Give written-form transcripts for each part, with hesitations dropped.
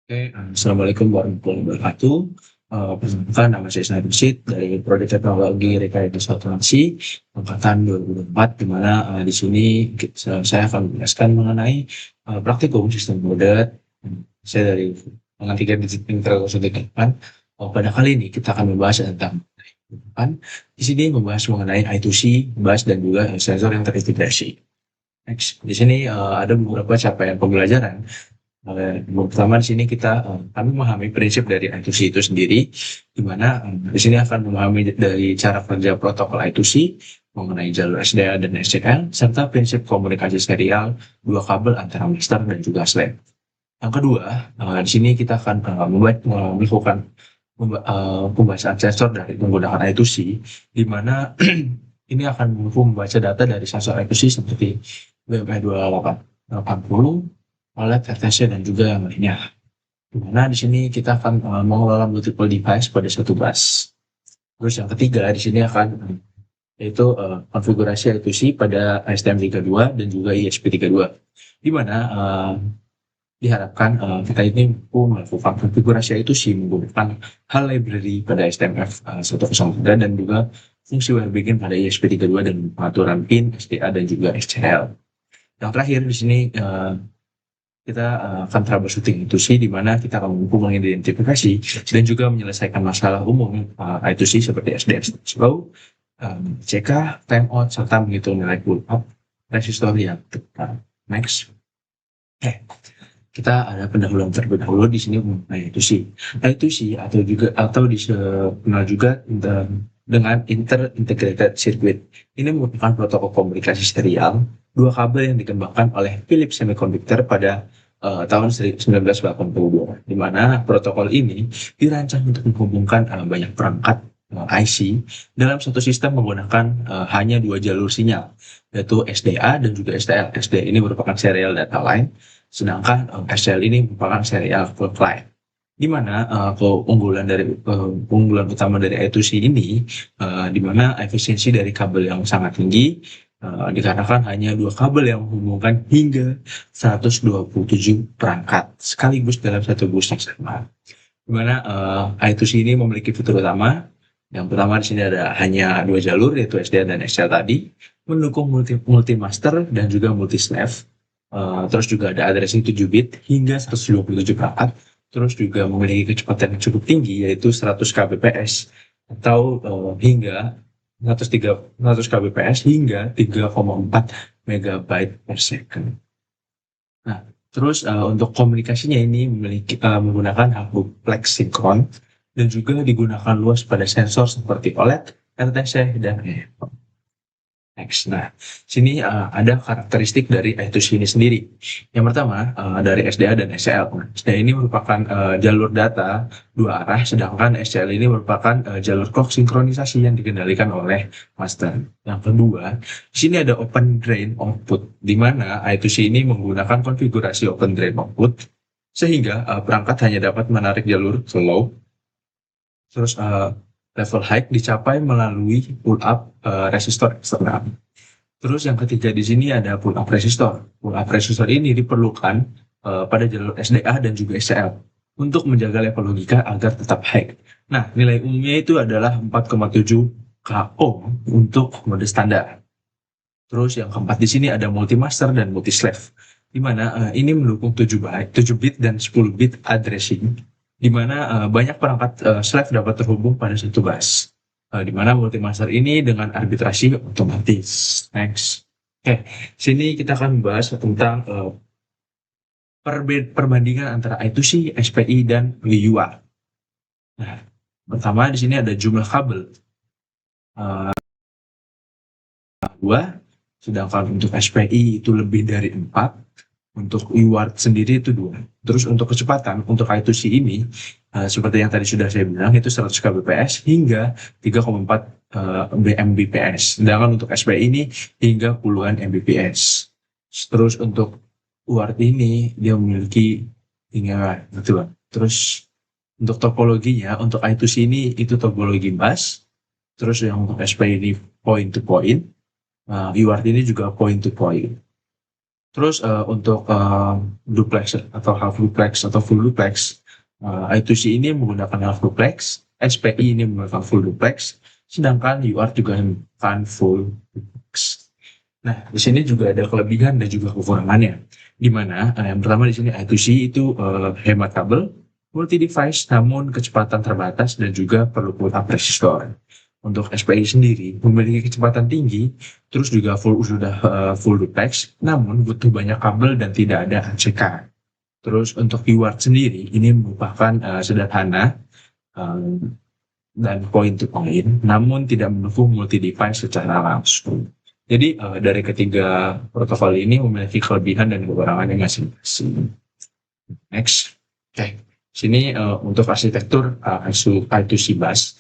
Oke, Assalamualaikum warahmatullahi wabarakatuh. Perkenalkan, nama saya Isnaid Rashid dari Prodi Teknologi Rekayasa Otomasi angkatan 2024, di mana di sini saya akan menjelaskan mengenai praktikum sistem embedded. Saya dari dengan 3 digit integrasi depan. Pada kali ini kita akan membahas tentang depan. Di sini membahas mengenai I2C, bus, dan juga sensor yang terintegrasi. Next, di sini ada beberapa capaian pembelajaran. Yang pertama di sini kami memahami prinsip dari I2C itu sendiri, di mana di sini akan memahami dari cara kerja protokol I2C mengenai jalur SDA dan SCL, serta prinsip komunikasi serial dua kabel antara master dan juga slave. Yang kedua, di sini kita akan melakukan pembahasan sensor dari menggunakan I2C, di mana ini akan mampu membaca data dari sensor I2C seperti BMP2880, OLED, VTC, dan juga yang lainnya. Dimana di sini kita akan mengelola multiple device pada satu bus. Terus yang ketiga di sini akan yaitu konfigurasi I2C pada STM32 dan juga ESP32. Di mana diharapkan kita ini mampu melakukan konfigurasi I2C menggunakan hal library pada STMF 103 dan juga fungsi WebBegin pada ESP32 dan pengaturan pin, SDA, dan juga SCL. Yang terakhir di sini kita akan troubleshooting I2C, di mana kita akan mampu mengidentifikasi dan juga menyelesaikan masalah umum I2C seperti SDS slow, CK, timeout, serta menghitung nilai pull up resistor yang tepat. Next. Kita ada pendahuluan terlebih dahulu di sini mengenai I2C. I2C atau dikenal juga dengan Inter-Integrated Circuit. Ini merupakan protokol komunikasi serial dua kabel yang dikembangkan oleh Philips Semiconductor pada tahun 1982, di mana protokol ini dirancang untuk menghubungkan banyak perangkat IC dalam satu sistem menggunakan hanya dua jalur sinyal, yaitu SDA dan juga STL. SDA ini merupakan serial data line, sedangkan SCL ini merupakan serial clock line. Di mana keunggulan utama dari I2C ini, di mana efisiensi dari kabel yang sangat tinggi, dikarenakan hanya dua kabel yang menghubungkan hingga 127 perangkat sekaligus dalam satu bus yang sama. Di mana I2C ini memiliki fitur utama. Yang pertama di sini ada hanya dua jalur, yaitu SDA dan SCL tadi, mendukung multi master dan juga multi slave. Terus juga ada addressing 7 bit hingga 127 perangkat. Terus juga memiliki kecepatan yang cukup tinggi, yaitu 100 kbps atau hingga 100 kbps hingga 3,4 megabyte per second. Nah, terus untuk komunikasinya ini menggunakan hub flex sinkron dan juga digunakan luas pada sensor seperti OLED, RTC, dan Next. Nah, sini ada karakteristik dari I2C ini sendiri. Yang pertama, dari SDA dan SCL. SDA ini merupakan jalur data dua arah, sedangkan SCL ini merupakan jalur clock sinkronisasi yang dikendalikan oleh master. Yang kedua, di sini ada open drain output, di mana I2C ini menggunakan konfigurasi open drain output, sehingga perangkat hanya dapat menarik jalur slow. Terus level high dicapai melalui pull up resistor eksternal. Terus yang ketiga di sini ada pull up resistor. Pull up resistor ini diperlukan pada jalur SDA dan juga SCL untuk menjaga level logika agar tetap high. Nah, nilai umumnya itu adalah 4,7 k ohm untuk mode standar. Terus yang keempat di sini ada multi-master dan multi-slave, di mana ini mendukung 7 bit dan 10 bit addressing, di mana banyak perangkat slave dapat terhubung pada satu bus. Di mana multi-master ini dengan arbitrasi otomatis. Next. Sini kita akan membahas tentang perbandingan antara I2C, SPI, dan LUA. Nah, pertama di sini ada jumlah kabel. 2, sedangkan untuk SPI itu lebih dari 4. Untuk UART sendiri itu 2. Terus untuk kecepatan, untuk I2C ini, seperti yang tadi sudah saya bilang, itu 100 kbps hingga 3,4 Mbps. Sedangkan untuk SPI ini hingga puluhan Mbps. Terus untuk UART ini, dia memiliki hingga gitu. Terus untuk topologinya, untuk I2C ini itu topologi bus. Terus yang untuk SPI ini point to point. UART ini juga point to point. Terus untuk duplex atau half duplex atau full duplex, I2C ini menggunakan half duplex, SPI ini menggunakan full duplex, sedangkan UART juga menggunakan full duplex. Nah, di sini juga ada kelebihan dan juga kekurangannya. Di mana yang pertama di sini I2C itu hemat kabel, multi device, namun kecepatan terbatas dan juga perlu pull up resistor. Untuk SPI sendiri memiliki kecepatan tinggi, terus juga full duplex, namun butuh banyak kabel dan tidak ada ACK. Terus untuk UART sendiri ini merupakan sederhana dan point to point, namun tidak mendukung multi device secara langsung. Jadi dari ketiga protokol ini memiliki kelebihan dan kekurangannya masing-masing. Next, oke. Sini untuk arsitektur I2C bus.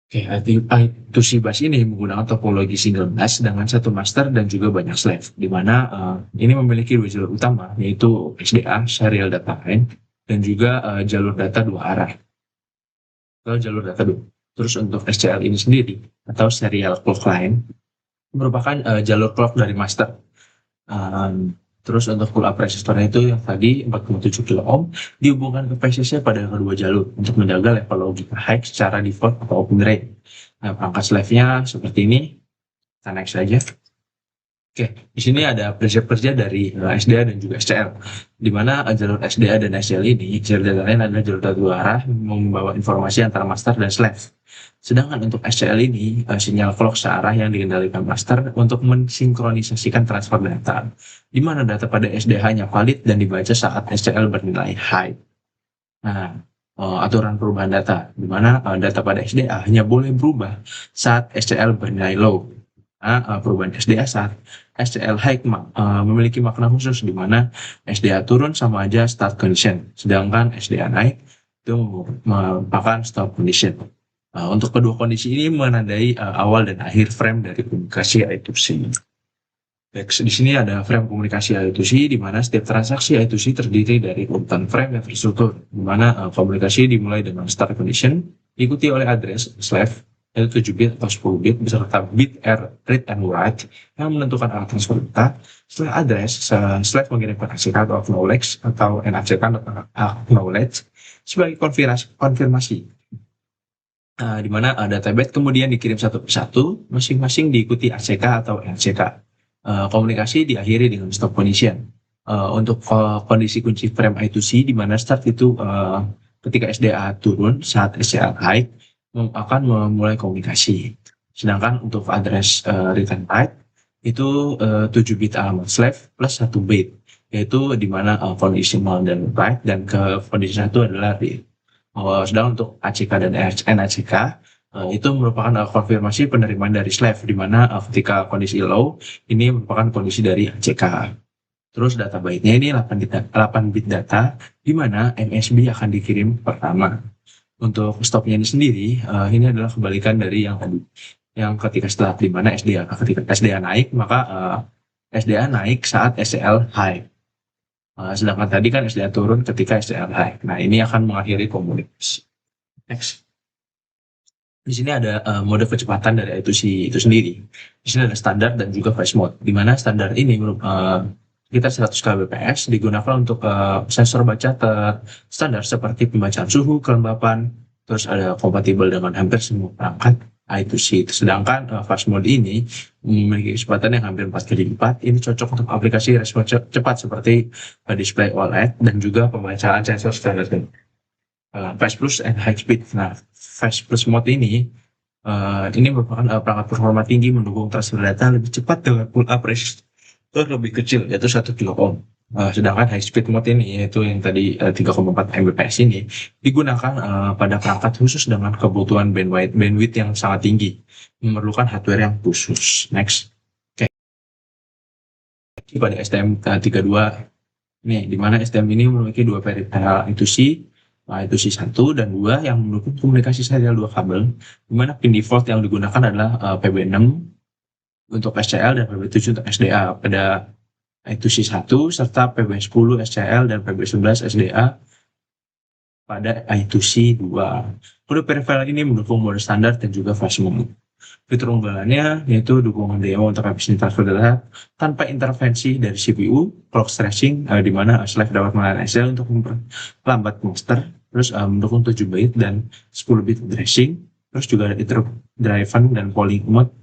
Oke, I2C bus ini menggunakan topologi single bus dengan satu master dan juga banyak slave, di mana ini memiliki dua jalur utama, yaitu SDA, serial data line, dan juga jalur data dua arah. Kalau jalur data dua. Terus untuk SCL ini sendiri, atau serial clock line, merupakan jalur clock dari master. Terus untuk pull up resistornya itu yang tadi 4,7 kilo ohm dihubungkan ke PCC pada kedua jalur untuk menjaga level logika high secara default atau open rate. Nah, perangkat slave-nya seperti ini. Kita next saja. Oke, di sini ada prinsip kerja dari SDA dan juga SCL, di mana jalur SDA dan SCL ini, jalur data lain adalah jalur data dua arah membawa informasi antara master dan slave. Sedangkan untuk SCL ini, sinyal clock searah yang dikendalikan master untuk mensinkronisasikan transfer data, di mana data pada SDA hanya valid dan dibaca saat SCL bernilai high. Nah, aturan perubahan data, di mana data pada SDA hanya boleh berubah saat SCL bernilai low. Perubahan SDA saat SCL high memiliki makna khusus, di mana SDA turun sama aja start condition, sedangkan SDA naik itu merupakan stop condition. Untuk kedua kondisi ini menandai awal dan akhir frame dari komunikasi I2C. Di sini ada frame komunikasi I2C, di mana setiap transaksi I2C terdiri dari urutan frame yang terstruktur, di mana komunikasi dimulai dengan start condition, diikuti oleh address slave, yaitu 7 bit atau 10 bit beserta bit read and write yang menentukan arah transfer data. Setelah address, slave mengirimkan ACK atau acknowledge atau NACK atau acknowledge sebagai konfirmasi, di mana data byte kemudian dikirim satu persatu, masing-masing diikuti ACK atau NCK. Komunikasi diakhiri dengan stop condition. Untuk kondisi kunci frame I2C, di mana start itu ketika SDA turun saat SCL high akan memulai komunikasi. Sedangkan untuk address read and write itu 7 bit alamat slave plus 1 bit, yaitu di mana kondisi null dan write, dan ke kondisi 1 adalah read. Sedangkan untuk ACK dan NACK itu merupakan konfirmasi penerimaan dari slave, di mana ketika kondisi low ini merupakan kondisi dari ACK. Terus data byte-nya ini 8 bit data, di mana MSB akan dikirim pertama. Untuk stopnya ini sendiri, ini adalah kebalikan dari yang tadi, yang ketika setelah, di mana ketika SDA naik, maka SDA naik saat SCL high. Sedangkan tadi kan SDA turun ketika SCL high. Nah, ini akan mengakhiri komunikasi. Next. Di sini ada mode kecepatan dari I2C itu sendiri. Di sini ada standar dan juga fast mode, di mana standar ini sekitar 100 kbps digunakan untuk sensor baca standar seperti pembacaan suhu, kelembapan, terus ada kompatibel dengan hampir semua perangkat I2C. Sedangkan fast mode ini memiliki kecepatan yang hampir 4 kali lipat. Ini cocok untuk aplikasi respon cepat seperti display OLED dan juga pembacaan sensor standar fast plus and high speed. Nah, fast plus mode ini merupakan perangkat performa tinggi mendukung transfer data lebih cepat dengan pull up resistor lebih kecil, yaitu 1 kilo ohm. Sedangkan high speed mode ini, yaitu yang tadi 3,4 Mbps ini, digunakan pada perangkat khusus dengan kebutuhan bandwidth yang sangat tinggi, memerlukan hardware yang khusus. Next. Oke. Pada STM32 ini, di mana STM ini memiliki dua peripheral I2C 1 dan 2 yang mendukung komunikasi serial 2 kabel, di mana pin default yang digunakan adalah PB6 untuk SCL dan PB7 untuk SDA pada I2C 1, serta PB10 SCL dan PB11 SDA pada I2C 2. Kode peripheral ini mendukung mode standar dan juga fast mode. Fitur unggulannya yaitu dukungan demo untuk efisien transfer data tanpa intervensi dari CPU, clock stretching, di mana Slack dapat menggunakan SL untuk memperlambat master, terus mendukung 7 bit dan 10 bit addressing, terus juga ada driven dan polling mode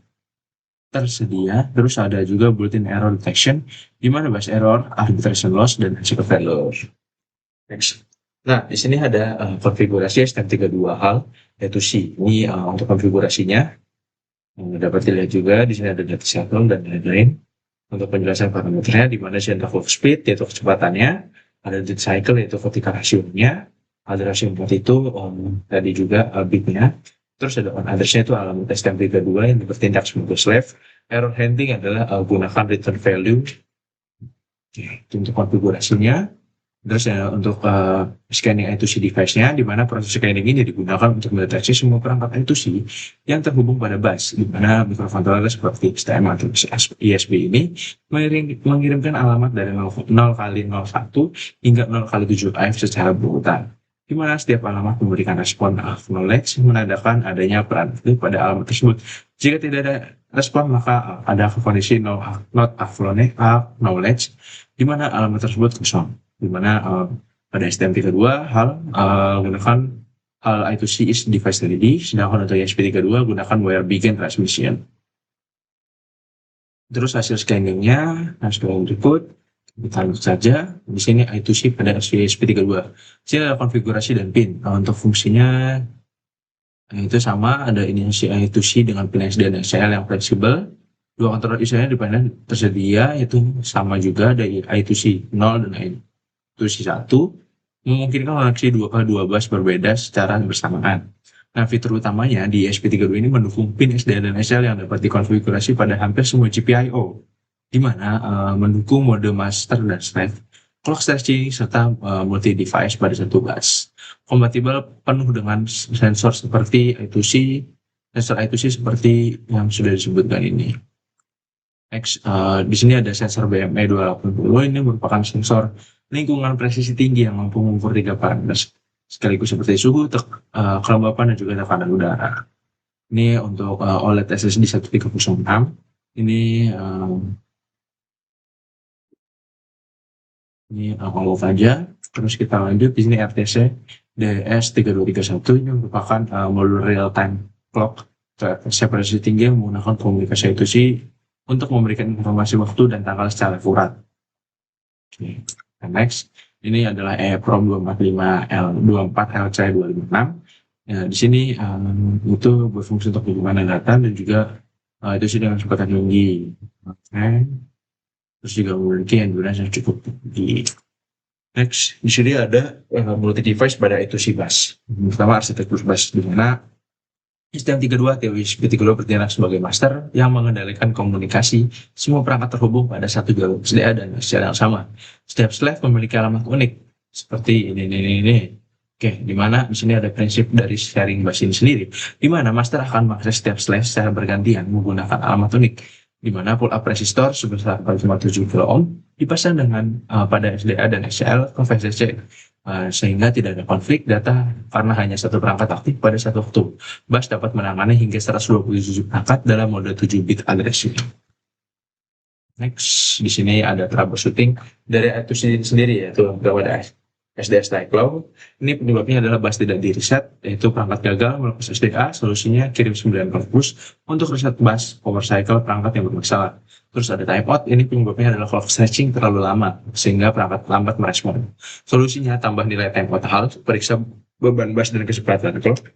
tersedia, terus ada juga built-in error detection, di mana base error, arbitration loss, dan secret failure. Next. Nah, di sini ada konfigurasi STM32 hal, yaitu C. Ini untuk konfigurasinya dapat dilihat juga di sini ada data cycle dan lain-lain. Untuk penjelasan parameternya, di mana center clock speed yaitu kecepatannya, ada data cycle yaitu vertical ratio-nya, ada rasio 4 itu tadi juga bitnya. Terus ada on address-nya itu alamat STM32 yang bertindak sebagai slave. Error handling adalah gunakan return value. Oke, itu untuk konfigurasinya. Terus untuk scanning I2C device-nya, di mana proses scanning ini digunakan untuk mendeteksi semua perangkat I2C yang terhubung pada bus, di mana microcontroller seperti STM atau ISB ini mengirimkan alamat dari 0 kali 01 hingga 0 kali 7F secara berurutan, di mana setiap alamat memberikan respon acknowledge menandakan adanya peran pada alamat tersebut. Jika tidak ada respon, maka ada kondisi not acknowledge, di mana alamat tersebut kosong. Di mana pada STM32 hal gunakan hal I2C is device ready, sedangkan untuk ESP32 gunakan wire begin transmission. Terus hasil scanningnya, hasil berikut kita lihat saja. Di sini I2C pada ESP32. Di sini ada konfigurasi dan pin. Untuk fungsinya itu sama, ada ini si I2C dengan pin SD dan SCL yang fleksibel. Dua kontrol ISO-nya di panel tersedia, yaitu sama juga dari I2C 0 dan I2C 1, memungkinkan koneksi 2 bus berbeda secara bersamaan. Nah, fitur utamanya di ESP32 ini mendukung pin SD dan SL yang dapat dikonfigurasi pada hampir semua GPIO, di mana mendukung mode master dan slave, clock stretching, serta multi-device pada satu bus. Kompatibel penuh dengan sensor seperti I2C, sensor I2C seperti yang sudah disebutkan ini. Next, di sini ada sensor BME 280, ini merupakan sensor lingkungan presisi tinggi yang mampu mengukur 3 parameter sekaligus seperti suhu, kelembapan, dan juga tekanan udara. Ini untuk OLED SSD 1306. Ini kalau saja. Terus kita lanjut, di sini RTC DS3231, ini merupakan modul real time clock RTC presisi tinggi yang menggunakan komunikasi I2C untuk memberikan informasi waktu dan tanggal secara akurat. Oke. Next, ini adalah EEPROM 245L24LC256. Nah, di sini itu berfungsi untuk penyimpanan data dan juga itu sih dengan kecepatan tinggi. Terus juga memiliki endurance yang cukup tinggi. Next, di sini ada multi device pada I2C bus. Pertama arsitektur bus, di mana STM32 atau ESP32 bertindak sebagai master yang mengendalikan komunikasi semua perangkat terhubung pada satu jalur SDA dan SCL yang sama. Setiap slave memiliki alamat unik seperti ini. Oke, di mana di sini ada prinsip dari sharing bus ini sendiri, di mana master akan mengakses setiap slave secara bergantian menggunakan alamat unik, di mana pull up resistor sebesar 4,7 kilo ohm dipasang dengan pada SDA dan SCL ke VCC. Sehingga tidak ada konflik data karena hanya satu perangkat aktif pada satu waktu. Bus dapat menangani hingga 127 perangkat dalam mode 7-bit addressing. Next, di sini ada troubleshooting dari I2C sendiri, yaitu kepada SDS Cyclow. Ini penyebabnya adalah bus tidak di reset, yaitu perangkat gagal melepas SDA, solusinya kirim 9 push untuk reset bus power cycle perangkat yang bermasalah. Terus ada timeout, ini penyebabnya adalah clock stretching terlalu lama, sehingga perangkat lambat merespon. Solusinya tambah nilai timeout hal, periksa beban bus dan kecepatan clock.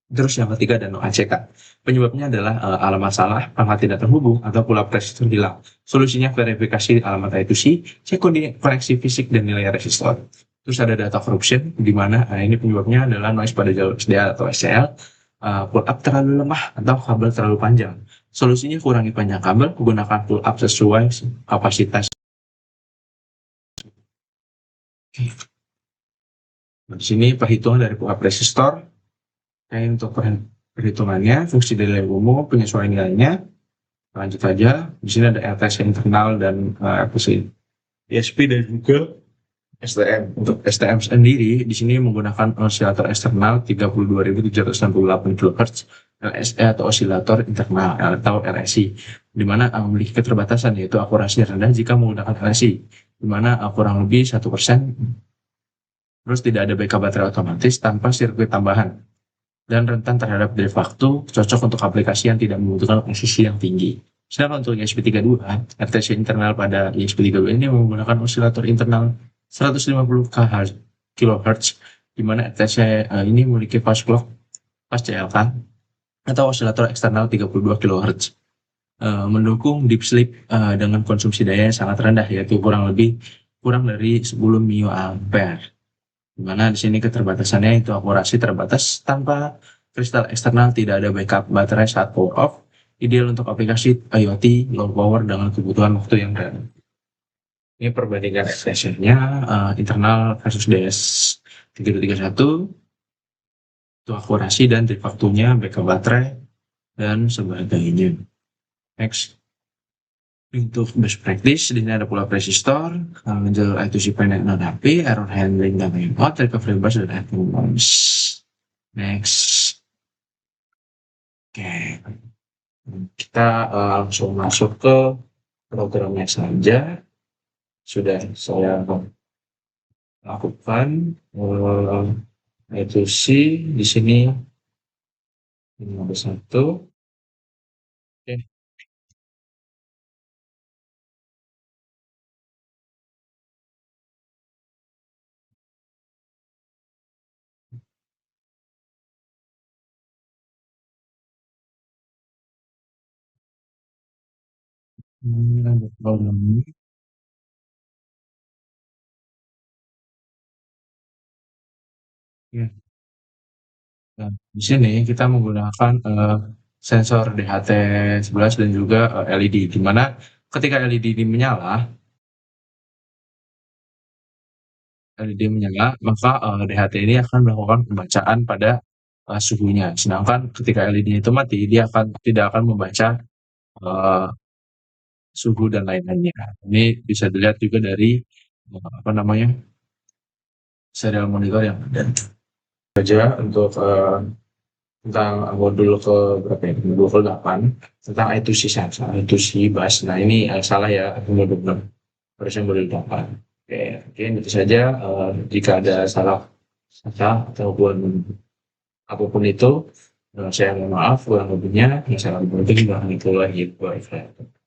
Terus yang ketiga ada no ACK. Penyebabnya adalah alamat salah, perangkat tidak terhubung, atau pull-up resistor hilang. Solusinya verifikasi alamat I2C, cek koneksi fisik dan nilai resistor. Terus ada data corruption, di mana ini penyebabnya adalah noise pada jalur SDA atau SCL, pull-up terlalu lemah atau kabel terlalu panjang. Solusinya kurangi panjang kabel, gunakan pull-up sesuai kapasitas. Di sini perhitungan dari pull-up resistor. Untuk perhitungannya, fungsi nilai umum, penyesuaian nilainya. Lanjut saja. Di sini ada RTC internal dan RTC ESP dan juga STM. Untuk STM sendiri, di sini menggunakan oscillator eksternal 32.768 kHz LSE atau osilator internal atau LSI, di mana memiliki keterbatasan yaitu akurasi rendah jika menggunakan LSI, di mana kurang lebih 1%, terus tidak ada backup baterai otomatis tanpa sirkuit tambahan, dan rentan terhadap de facto, cocok untuk aplikasi yang tidak membutuhkan presisi yang tinggi. Sedangkan untuk ESP32, RTC internal pada ESP32 ini menggunakan osilator internal 150 kHz, di mana RTC ini memiliki fast clock, fast CLK, atau osilator eksternal 32 kHz. Mendukung deep sleep dengan konsumsi daya yang sangat rendah, yaitu kurang dari 10 mAh. Dimana di sini keterbatasannya itu akurasi terbatas tanpa kristal eksternal, tidak ada backup baterai saat power off, ideal untuk aplikasi IoT low power dengan kebutuhan waktu yang rendah. Ini perbandingan FSR-nya internal versus DS3231, itu akurasi dan de facto-nya, backup baterai dan sebagainya. Next. Untuk best practice, di sini ada pula resistor, menjual I2C pendek non HP, error handling dan remote, recovery bus dan admin bonus. Next. Oke. Kita langsung masuk ke programnya saja. Sudah saya lakukan I2C di sini. Ini nomor 1. Oke. Program ini. Ya. Nah, di sini kita menggunakan sensor DHT11 dan juga LED, di mana ketika LED ini menyala, maka DHT ini akan melakukan pembacaan pada suhunya. Sedangkan ketika LED itu mati, dia tidak akan membaca uh, suhu dan lain-lainnya. Ini bisa dilihat juga dari serial monitor yang ada. Saja untuk tentang modul ke berapa ya? Modul ke 8 tentang I2C sensor, I2C bus. Nah, ini salah ya, modul 6. Harusnya modul 8. Oke, mungkin itu saja. Jika ada salah kata ataupun apapun itu, saya mohon maaf kurang lebihnya. Assalamualaikum warahmatullahi wabarakatuh.